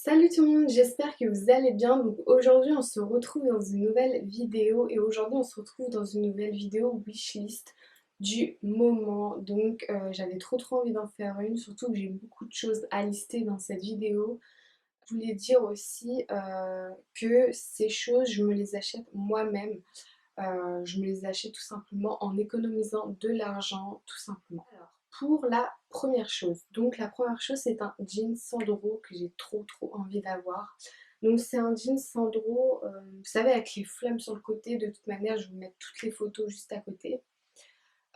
Salut tout le monde, j'espère que vous allez bien. Donc aujourd'hui on se retrouve dans une nouvelle vidéo et aujourd'hui on se retrouve dans une nouvelle vidéo wishlist du moment. Donc j'avais trop envie d'en faire une, surtout que j'ai beaucoup de choses à lister dans cette vidéo. Je voulais dire aussi que ces choses je me les achète moi-même. Je me les achète tout simplement en économisant de l'argent, tout simplement. Alors, pour la première chose, donc la première chose c'est un jean Sandro que j'ai trop envie d'avoir. Donc c'est un jean Sandro, vous savez avec les flammes sur le côté, de toute manière je vais vous mettre toutes les photos juste à côté.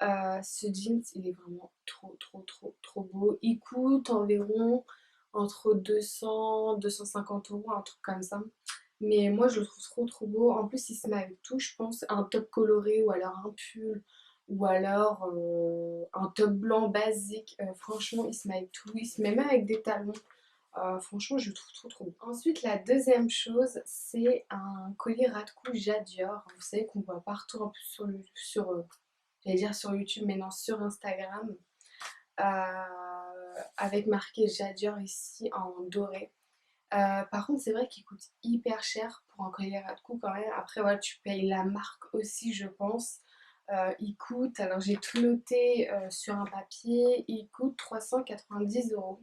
Ce jeans il est vraiment trop beau. Il coûte environ entre 200 250 euros, un truc comme ça. Mais moi je le trouve trop beau. En plus il se met avec tout, je pense. Un top coloré ou alors un pull ou alors un top blanc basique. Franchement il se met avec tout. Il se met même avec des talons. Franchement je le trouve trop beau. Ensuite la deuxième chose c'est un collier ras de cou Jadior. Vous savez qu'on voit partout un peu j'allais dire sur YouTube mais non sur Instagram. Avec marqué Jadior ici en doré. Par contre, c'est vrai qu'il coûte hyper cher pour un collier à cou quand même. Après, voilà, tu payes la marque aussi, je pense. Il coûte, alors j'ai tout noté sur un papier, il coûte 390 euros.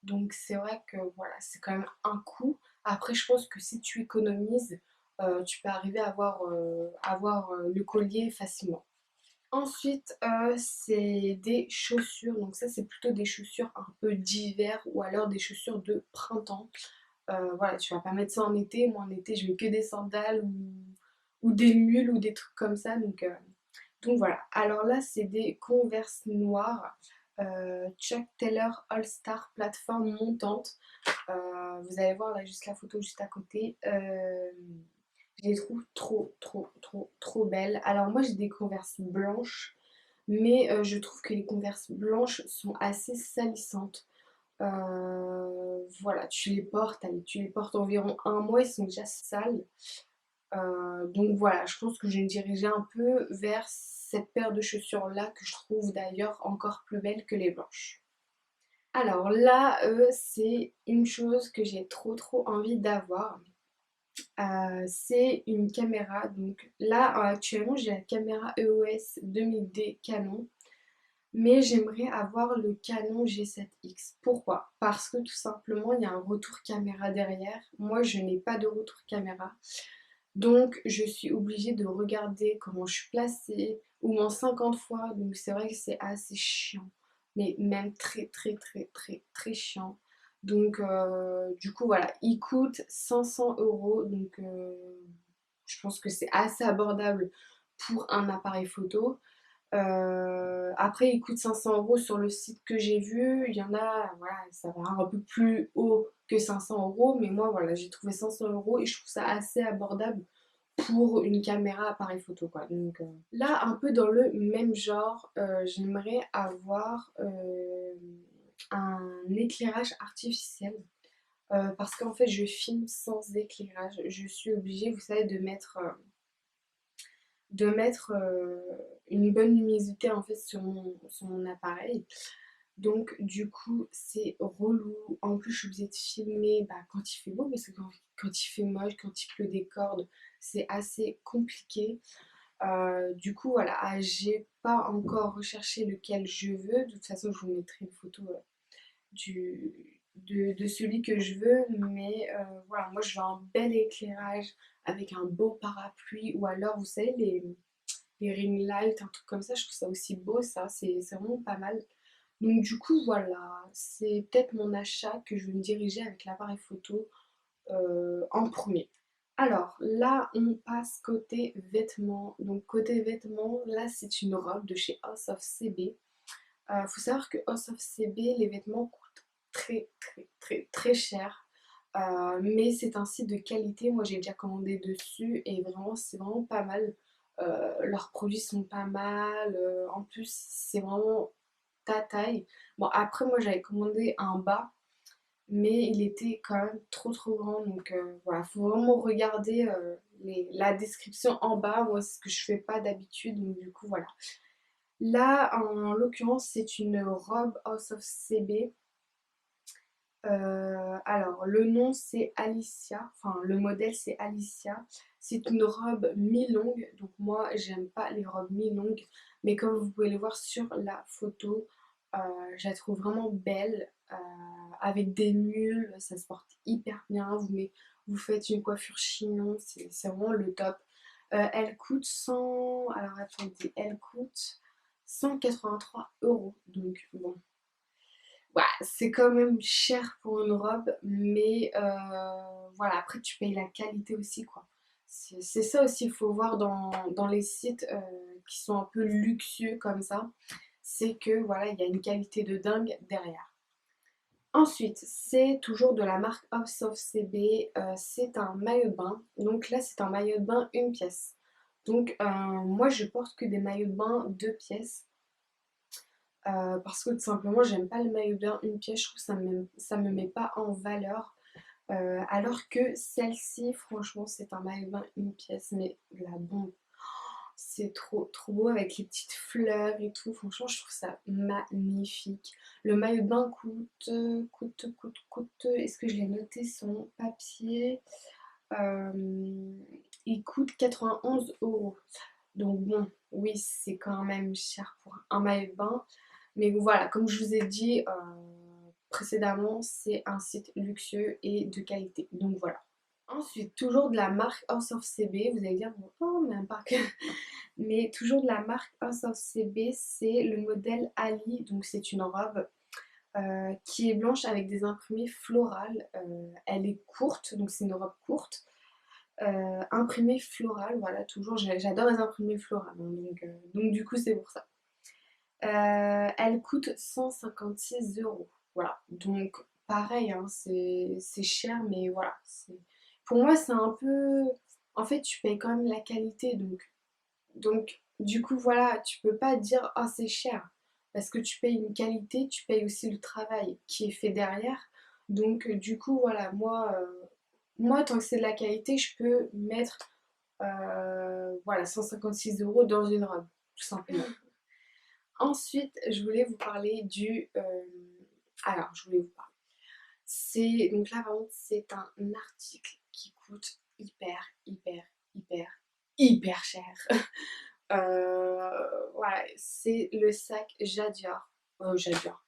Donc c'est vrai que voilà, c'est quand même un coût. Après, je pense que si tu économises, tu peux arriver à avoir le collier facilement. Ensuite, c'est des chaussures. Donc ça, c'est plutôt des chaussures un peu d'hiver ou alors des chaussures de printemps. Voilà, tu vas pas mettre ça en été. Moi, en été, je mets que des sandales ou des mules ou des trucs comme ça. Donc voilà. Alors là, c'est des Converse noires. Chuck Taylor All Star plateforme montante. Vous allez voir là juste la photo juste à côté. Je les trouve trop belles. Alors moi j'ai des Converse blanches, mais je trouve que les Converse blanches sont assez salissantes. Voilà, tu les portes, allez, tu les portes environ un mois, ils sont déjà sales. Donc voilà, je pense que je vais me diriger un peu vers cette paire de chaussures là que je trouve d'ailleurs encore plus belle que les blanches. Alors là, c'est une chose que j'ai trop envie d'avoir. C'est une caméra. Donc là, actuellement, j'ai la caméra EOS 2000D Canon. Mais j'aimerais avoir le Canon G7X. Pourquoi? Parce que tout simplement, il y a un retour caméra derrière. Moi, je n'ai pas de retour caméra. Donc, je suis obligée de regarder comment je suis placée, au moins 50 fois. Donc, c'est vrai que c'est assez chiant. Mais même très chiant. Donc, du coup, voilà. Il coûte 500 euros. Donc, je pense que c'est assez abordable pour un appareil photo. Après, il coûte 500 euros sur le site que j'ai vu. Il y en a, voilà, ça va un peu plus haut que 500 euros. Mais moi, voilà, j'ai trouvé 500 euros et je trouve ça assez abordable pour une caméra appareil photo, quoi. Donc là, un peu dans le même genre, j'aimerais avoir un éclairage artificiel. Parce qu'en fait, je filme sans éclairage. Je suis obligée, vous savez, de mettre une bonne luminosité en fait sur mon appareil. Donc du coup c'est relou. En plus je suis obligée de filmer quand il fait beau parce que quand il fait moche, quand il pleut des cordes, c'est assez compliqué. Du coup voilà, j'ai pas encore recherché lequel je veux. De toute façon je vous mettrai une photo de celui que je veux, mais voilà, moi je veux un bel éclairage avec un beau parapluie ou alors vous savez les ring lights, un truc comme ça, je trouve ça aussi beau, ça, c'est vraiment pas mal. Donc du coup voilà, c'est peut-être mon achat que je vais me diriger avec l'appareil photo en premier. Alors là on passe côté vêtements. Donc côté vêtements, là c'est une robe de chez House of CB. Faut savoir que House of CB, les vêtements coûtent très cher. Mais c'est un site de qualité, moi j'ai déjà commandé dessus et vraiment c'est vraiment pas mal. Leurs produits sont pas mal, en plus c'est vraiment ta taille. Bon après moi j'avais commandé un bas mais il était quand même trop grand donc voilà, faut vraiment regarder la description en bas, moi c'est ce que je fais pas d'habitude donc du coup voilà. Là en l'occurrence c'est une robe House of CB. Alors, le nom c'est Alicia, enfin le modèle c'est Alicia. C'est une robe mi-longue, donc moi j'aime pas les robes mi-longues, mais comme vous pouvez le voir sur la photo, euh, je la trouve vraiment belle, avec des mules, ça se porte hyper bien. Vous faites une coiffure chignon, c'est vraiment le top. Elle coûte 100, alors attendez, elle coûte 183 €, donc bon. Ouais, c'est quand même cher pour une robe, mais voilà, après tu payes la qualité aussi, quoi. C'est ça aussi, il faut voir dans les sites qui sont un peu luxueux comme ça, c'est que voilà, il y a une qualité de dingue derrière. Ensuite, c'est toujours de la marque House of CB, c'est un maillot de bain. Donc là, c'est un maillot de bain une pièce. Donc moi, je porte que des maillots de bain deux pièces. Parce que tout simplement j'aime pas le maillot de bain une pièce, je trouve que ça me met pas en valeur. Alors que celle-ci, franchement, c'est un maillot de bain une pièce, mais la bombe. C'est trop, trop beau avec les petites fleurs et tout. Franchement, je trouve ça magnifique. Le maillot de bain coûte. Est-ce que je l'ai noté son papier? Euh, il coûte 91 €. Donc bon, oui, c'est quand même cher pour un maillot de bain. Mais voilà, comme je vous ai dit précédemment, c'est un site luxueux et de qualité. Donc voilà. Ensuite, toujours de la marque House of CB. Vous allez dire, oh, mais un parc. Mais toujours de la marque House of CB, c'est le modèle Ali. Donc c'est une robe qui est blanche avec des imprimés florales. Elle est courte, donc c'est une robe courte. Imprimé floral, voilà, toujours, j'adore les imprimés florales, hein, donc du coup c'est pour ça. Elle coûte 156 €, voilà, donc pareil, hein, c'est cher, mais voilà, pour moi c'est un peu, en fait tu payes quand même la qualité, donc du coup voilà, tu peux pas dire ah c'est cher, parce que tu payes une qualité, tu payes aussi le travail qui est fait derrière, donc du coup voilà, moi, tant que c'est de la qualité, je peux mettre voilà, 156 € dans une robe, tout simplement. Ensuite, je voulais vous parler alors, je voulais vous parler. Donc là, par contre, c'est un article qui coûte hyper, hyper, hyper, hyper cher. Voilà, c'est le sac Jadior. Jadior.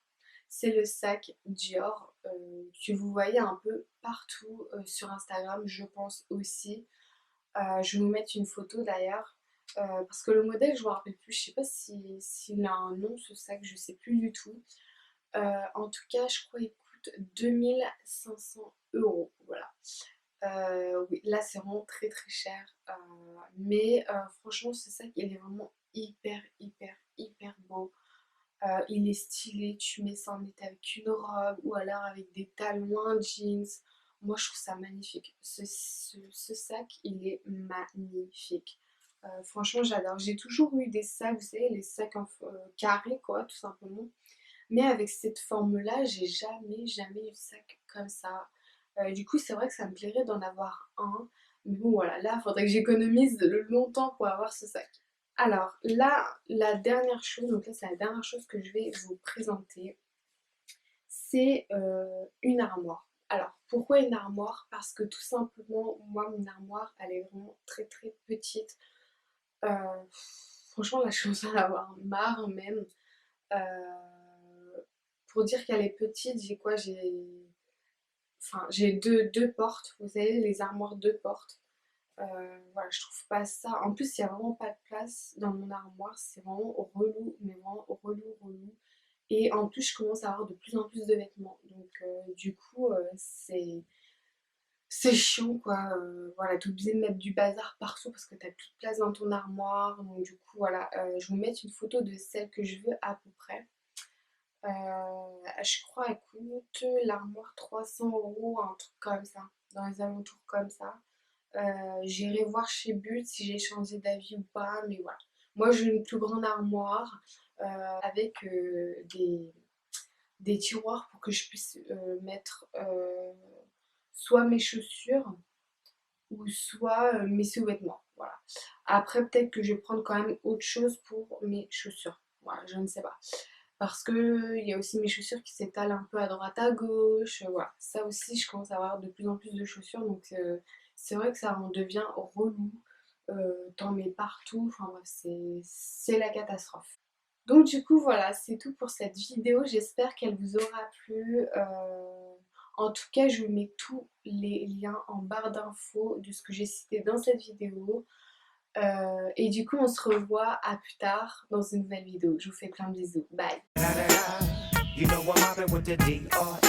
C'est le sac Dior que vous voyez un peu partout sur Instagram, je pense aussi. Je vais vous mettre une photo d'ailleurs. Parce que le modèle, je ne me rappelle plus. Je sais pas s'il a un nom, ce sac, je sais plus du tout. En tout cas, je crois qu'il coûte 2500 €. Voilà. Oui, là, c'est vraiment très très cher. Mais franchement, ce sac, il est vraiment hyper, hyper, hyper beau. Il est stylé, tu mets ça en été avec une robe ou alors avec des talons, un jeans. Moi, je trouve ça magnifique. Ce sac, il est magnifique. Franchement, j'adore. J'ai toujours eu des sacs, vous savez, les sacs en carré, quoi, tout simplement. Mais avec cette forme-là, j'ai jamais, jamais eu de sac comme ça. Du coup, c'est vrai que ça me plairait d'en avoir un. Mais bon, voilà, là, il faudrait que j'économise longtemps pour avoir ce sac. Alors là, la dernière chose, donc là c'est la dernière chose que je vais vous présenter, c'est une armoire. Alors pourquoi une armoire? Parce que tout simplement, moi mon armoire elle est vraiment très très petite. Euh, Franchement là je commence à en avoir marre même. Pour dire qu'elle est petite, j'ai quoi? J'ai deux portes, vous savez les armoires deux portes. Voilà, je trouve pas ça. En plus, il n'y a vraiment pas de place dans mon armoire. C'est vraiment relou, mais vraiment relou, relou. Et en plus, je commence à avoir de plus en plus de vêtements. Donc, du coup, c'est chiant, quoi. Voilà, t'es obligé de mettre du bazar partout parce que t'as plus de place dans ton armoire. Donc, du coup, voilà. Je vais vous mettre une photo de celle que je veux à peu près. Je crois elle coûte l'armoire 300 €, un truc comme ça. Dans les alentours comme ça. J'irai voir chez But si j'ai changé d'avis ou pas, mais voilà. Moi, j'ai une plus grande armoire avec des tiroirs pour que je puisse mettre soit mes chaussures ou soit mes sous-vêtements. Voilà. Après, peut-être que je vais prendre quand même autre chose pour mes chaussures. Voilà, je ne sais pas. parce que il y a aussi mes chaussures qui s'étalent un peu à droite à gauche, voilà. Ça aussi, je commence à avoir de plus en plus de chaussures, donc c'est vrai que ça en devient relou. T'en mets partout, enfin bref, c'est la catastrophe. Donc du coup voilà, c'est tout pour cette vidéo, j'espère qu'elle vous aura plu. En tout cas, je vous mets tous les liens en barre d'infos de ce que j'ai cité dans cette vidéo. Et du coup, on se revoit à plus tard dans une nouvelle vidéo. Je vous fais plein de bisous. Bye! You know I'm mobbing with the D.R.E.